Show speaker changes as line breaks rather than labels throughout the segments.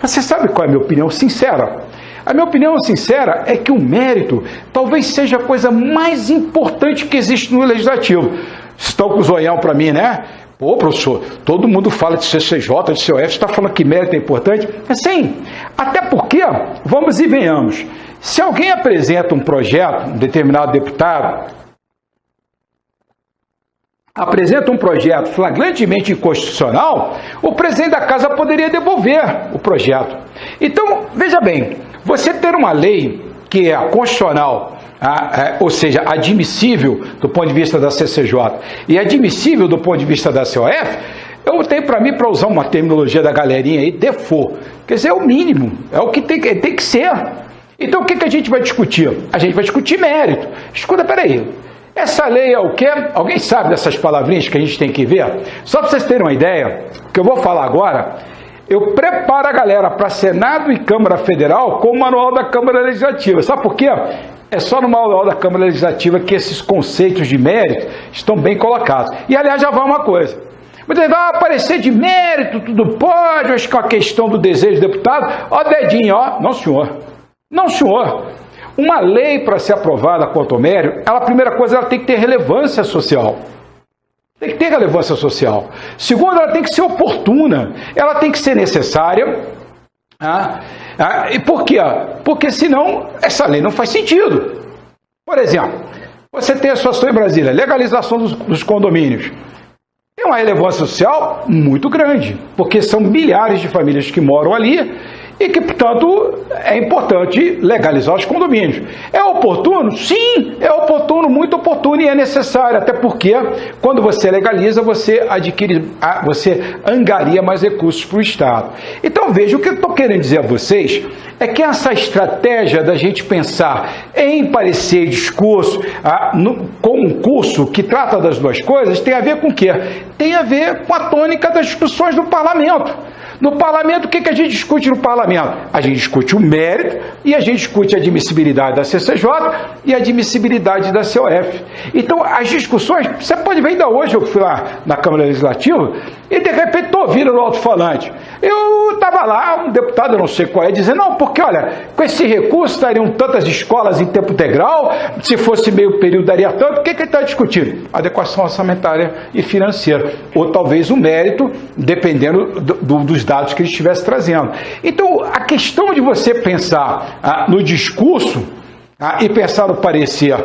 Você sabe qual é a minha opinião sincera? A minha opinião sincera é que o mérito talvez seja a coisa mais importante que existe no legislativo. Estão com o zoião para mim, né? Pô, professor, todo mundo fala de CCJ, de COF, você está falando que mérito é importante? Sim, até porque, vamos e venhamos, se alguém apresenta um projeto, um determinado deputado, apresenta um projeto flagrantemente inconstitucional, o presidente da casa poderia devolver o projeto. Então, veja bem, você ter uma lei que é constitucional, ou seja, admissível do ponto de vista da CCJ e admissível do ponto de vista da COF, eu tenho para mim, para usar uma terminologia da galerinha aí, default. Quer dizer, é o mínimo, é o que tem que ser. Então, o que a gente vai discutir? A gente vai discutir mérito. Escuta, peraí. Essa lei é o quê? Alguém sabe dessas palavrinhas que a gente tem que ver? Só para vocês terem uma ideia, o que eu vou falar agora, eu preparo a galera para Senado e Câmara Federal com o manual da Câmara Legislativa. Sabe por quê? É só no manual da Câmara Legislativa que esses conceitos de mérito estão bem colocados. E, aliás, já vai uma coisa. Você vai aparecer de mérito, tudo pode, acho que é a questão do desejo do deputado. Ó, dedinho, ó. Não, senhor. Não, senhor. Uma lei, para ser aprovada quanto ao mérito, a primeira coisa, ela tem que ter relevância social. Tem que ter relevância social. Segundo, ela tem que ser oportuna. Ela tem que ser necessária. E por quê? Porque senão essa lei não faz sentido. Por exemplo, você tem a situação em Brasília, legalização dos condomínios. Tem uma relevância social muito grande, porque são milhares de famílias que moram ali e que, portanto, é importante legalizar os condomínios. É oportuno? Sim, é oportuno, muito oportuno e é necessário, até porque quando você legaliza, você angaria mais recursos para o Estado. Então, veja, o que eu estou querendo dizer a vocês é que essa estratégia da gente pensar em parecer discurso com um curso que trata das duas coisas tem a ver com o quê? Tem a ver com a tônica das discussões do parlamento. No parlamento, o que a gente discute no parlamento? A gente discute o mérito e a gente discute a admissibilidade da CCJ e a admissibilidade da COF. Então, as discussões, você pode ver ainda hoje, eu fui lá na Câmara Legislativa e de repente estou ouvindo no alto-falante. Eu estava lá, um deputado, eu não sei qual é, dizendo, não, porque olha, com esse recurso estariam tantas escolas em tempo integral, se fosse meio período daria tanto, o que ele está discutindo? Adequação orçamentária e financeira, ou talvez o mérito, dependendo dos dados que ele estivesse trazendo. Então, a questão de você pensar no discurso e pensar no parecer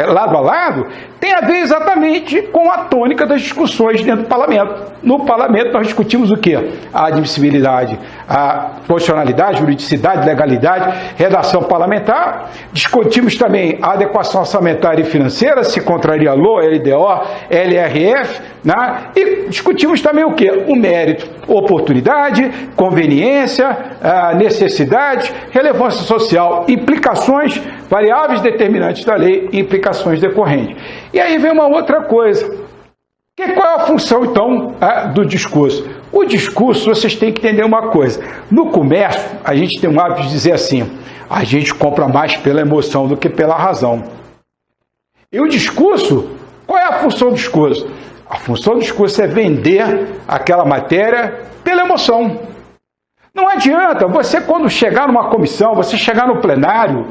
lado a lado, tem a ver exatamente com a tônica das discussões dentro do parlamento. No parlamento nós discutimos o quê? A admissibilidade, a constitucionalidade, juridicidade, legalidade, redação parlamentar. Discutimos também a adequação orçamentária e financeira, se contraria a LOA, LDO, LRF, né? E discutimos também o quê? O mérito, oportunidade, conveniência, necessidade, relevância social, implicações, variáveis determinantes da lei e implicações decorrentes. E aí vem uma outra coisa. Qual é a função, então, do discurso? O discurso, vocês têm que entender uma coisa. No comércio, a gente tem um hábito de dizer assim, a gente compra mais pela emoção do que pela razão. E o discurso, qual é a função do discurso? A função do discurso é vender aquela matéria pela emoção. Não adianta você, quando chegar numa comissão, você chegar no plenário,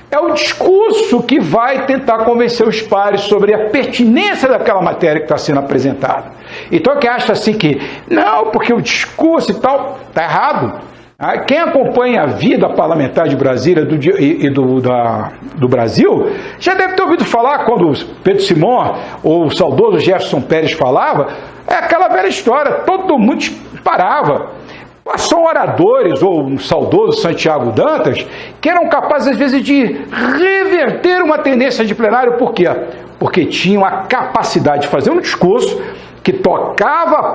é o discurso que vai tentar convencer os pares sobre a pertinência daquela matéria que está sendo apresentada. Então, quem acha assim que, não, porque o discurso e tal, está errado. Quem acompanha a vida parlamentar de Brasília e do Brasil, já deve ter ouvido falar quando o Pedro Simão ou o saudoso Jefferson Pérez falava, é aquela velha história, todo mundo parava. São oradores, ou um saudoso Santiago Dantas, que eram capazes, às vezes, de reverter uma tendência de plenário. Por quê? Porque tinham a capacidade de fazer um discurso que tocava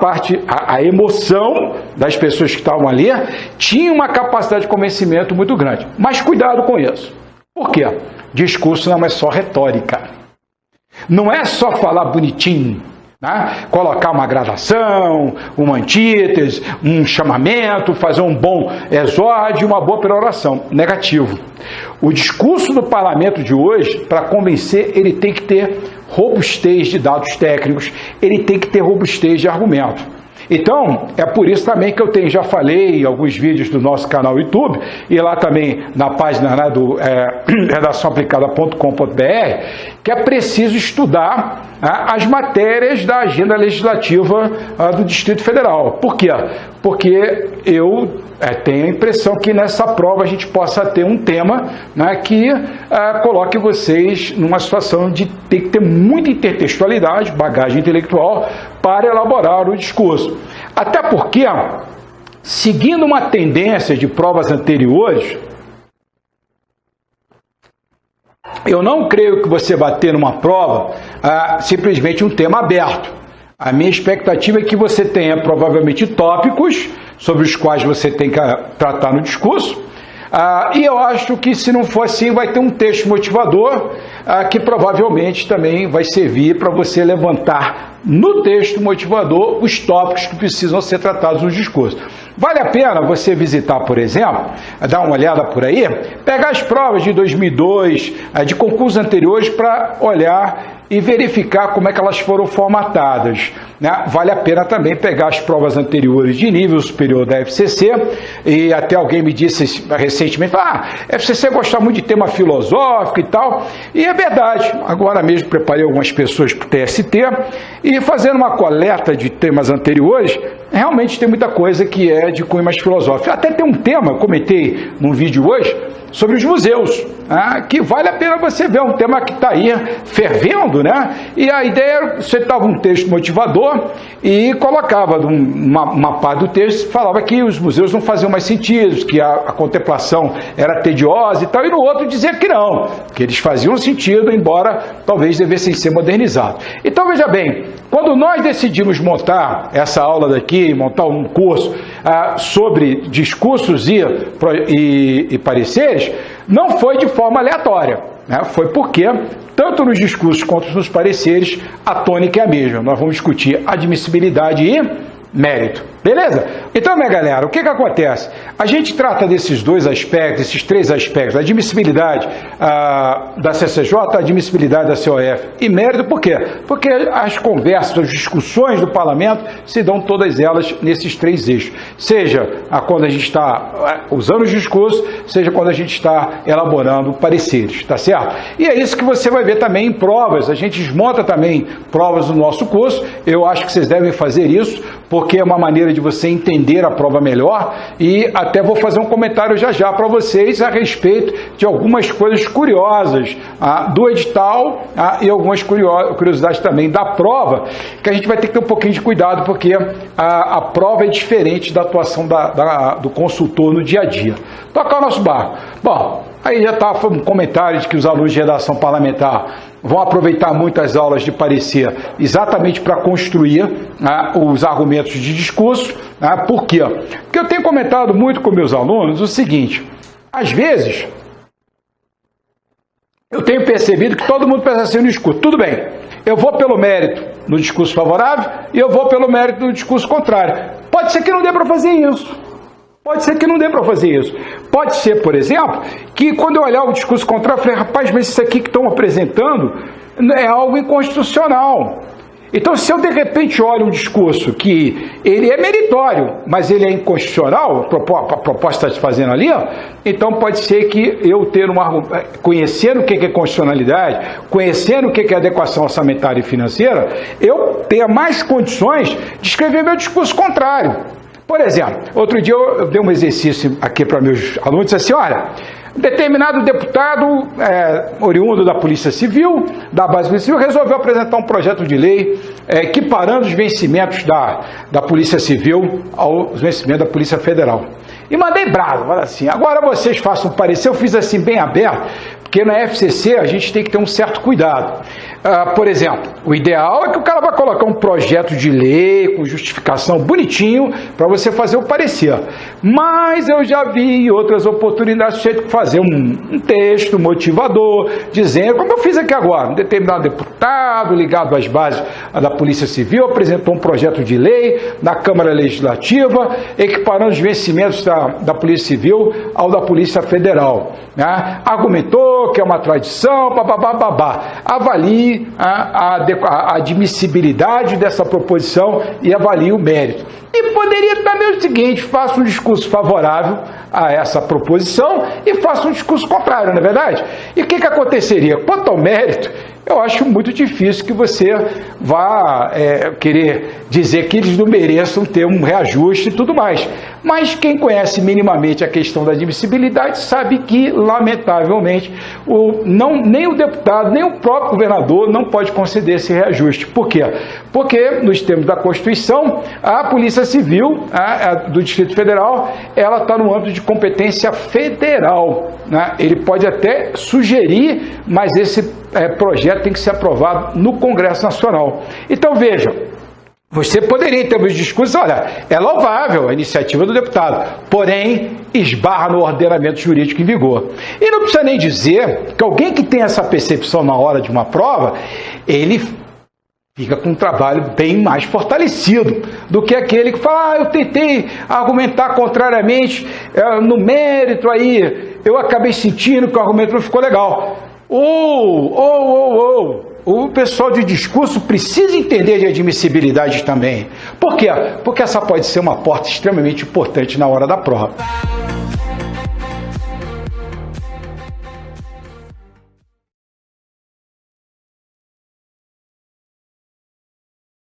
a emoção das pessoas que estavam ali, tinha uma capacidade de convencimento muito grande. Mas cuidado com isso. Por quê? Discurso não é só retórica. Não é só falar bonitinho. né? Colocar uma gradação, uma antítese, um chamamento, fazer um bom exórdio e uma boa peroração. Negativo. O discurso do parlamento de hoje, para convencer, ele tem que ter robustez de dados técnicos, ele tem que ter robustez de argumento. Então, é por isso também que eu já falei em alguns vídeos do nosso canal YouTube, e lá também na página, né, do redaçãoaplicada.com.br, que é preciso estudar as matérias da agenda legislativa do Distrito Federal. Por quê? Porque eu tenho a impressão que nessa prova a gente possa ter um tema, né, que coloque vocês numa situação de ter que ter muita intertextualidade, bagagem intelectual, para elaborar o discurso. Até porque, seguindo uma tendência de provas anteriores, eu não creio que você vá ter numa prova simplesmente um tema aberto. A minha expectativa é que você tenha provavelmente tópicos sobre os quais você tem que tratar no discurso, e eu acho que, se não for assim, vai ter um texto motivador que provavelmente também vai servir para você levantar no texto motivador os tópicos que precisam ser tratados no discurso. Vale a pena você visitar, por exemplo, dar uma olhada por aí, pegar as provas de 2002, de concursos anteriores, para olhar e verificar como é que elas foram formatadas, né? Vale a pena também pegar as provas anteriores de nível superior da FCC, e até alguém me disse recentemente, FCC gosta muito de tema filosófico e tal, e é verdade. Agora mesmo preparei algumas pessoas para o TST, e fazendo uma coleta de temas anteriores, realmente tem muita coisa que é de cunho mais filosófico. Até tem um tema, comentei num vídeo hoje, sobre os museus, que vale a pena você ver, um tema que está aí fervendo, né? E a ideia era, você dava um texto motivador e colocava uma parte do texto, falava que os museus não faziam mais sentido, que a contemplação era tediosa e tal, e no outro dizia que não, que eles faziam sentido, embora talvez devessem ser modernizados. Então, veja bem, quando nós decidimos montar essa aula daqui, montar um curso sobre discursos e pareceres, não foi de forma aleatória, né? Foi porque, tanto nos discursos quanto nos pareceres, a tônica é a mesma. Nós vamos discutir admissibilidade e mérito. Beleza? Então, minha galera, o que acontece? A gente trata desses dois aspectos, esses três aspectos, a admissibilidade da CCJ, a admissibilidade da COF e mérito, por quê? Porque as conversas, as discussões do parlamento se dão todas elas nesses três eixos. Seja quando a gente está usando os discursos, seja quando a gente está elaborando pareceres, tá certo? E é isso que você vai ver também em provas. A gente desmonta também provas do nosso curso. Eu acho que vocês devem fazer isso, porque é uma maneira de você entender a prova melhor, e até vou fazer um comentário já para vocês a respeito de algumas coisas curiosas do edital e algumas curiosidades também da prova, que a gente vai ter que ter um pouquinho de cuidado, porque a prova é diferente da atuação do consultor no dia a dia. Tocar o nosso barco. Bom, aí já está um comentário de que os alunos de redação parlamentar vão aproveitar muito as aulas de parecer exatamente para construir os argumentos de discurso. Por quê? Porque eu tenho comentado muito com meus alunos o seguinte: às vezes eu tenho percebido que todo mundo pensa assim no discurso. Tudo bem, eu vou pelo mérito no discurso favorável e eu vou pelo mérito no discurso contrário. Pode ser que não dê para fazer isso. Pode ser que não dê para fazer isso. Pode ser, por exemplo, que quando eu olhar o discurso contrário, eu falei, rapaz, mas isso aqui que estão apresentando é algo inconstitucional. Então, se eu de repente olho um discurso que ele é meritório, mas ele é inconstitucional, a proposta está se fazendo ali, então pode ser que eu conhecendo o que é constitucionalidade, conhecendo o que é adequação orçamentária e financeira, eu tenha mais condições de escrever meu discurso contrário. Por exemplo, outro dia eu dei um exercício aqui para meus alunos, disse assim, olha, determinado deputado oriundo da Polícia Civil, da base Polícia Civil, resolveu apresentar um projeto de lei equiparando os vencimentos da Polícia Civil aos vencimentos da Polícia Federal. E mandei bravo, falei assim, agora vocês façam um parecer, eu fiz assim bem aberto, porque na FCC a gente tem que ter um certo cuidado. Por exemplo, o ideal é que o cara vai colocar um projeto de lei com justificação bonitinho para você fazer o parecer. Mas eu já vi em outras oportunidades você fazer um texto motivador, dizendo, como eu fiz aqui agora, um determinado deputado ligado às bases da Polícia Civil apresentou um projeto de lei na Câmara Legislativa equiparando os vencimentos da Polícia Civil ao da Polícia Federal. Né? Argumentou que é uma tradição, avalie a admissibilidade dessa proposição e avalie o mérito. E poderia também o seguinte, faça um discurso favorável a essa proposição e faça um discurso contrário, não é verdade? E o que aconteceria? Quanto ao mérito, eu acho muito difícil que você vá querer dizer que eles não mereçam ter um reajuste e tudo mais. Mas quem conhece minimamente a questão da admissibilidade sabe que, lamentavelmente, nem o deputado, nem o próprio governador não pode conceder esse reajuste. Por quê? Porque, nos termos da Constituição, a Polícia Civil do Distrito Federal, ela está no âmbito de competência federal. Né? Ele pode até sugerir, mas esse projeto tem que ser aprovado no Congresso Nacional. Então, veja, você poderia, em termos de discurso, olha, é louvável a iniciativa do deputado, porém, esbarra no ordenamento jurídico em vigor. E não precisa nem dizer que alguém que tem essa percepção na hora de uma prova, ele fica com um trabalho bem mais fortalecido do que aquele que fala, eu tentei argumentar contrariamente, no mérito aí, eu acabei sentindo que o argumento não ficou legal. O pessoal de discurso precisa entender de admissibilidade também. Por quê? Porque essa pode ser uma porta extremamente importante na hora da prova.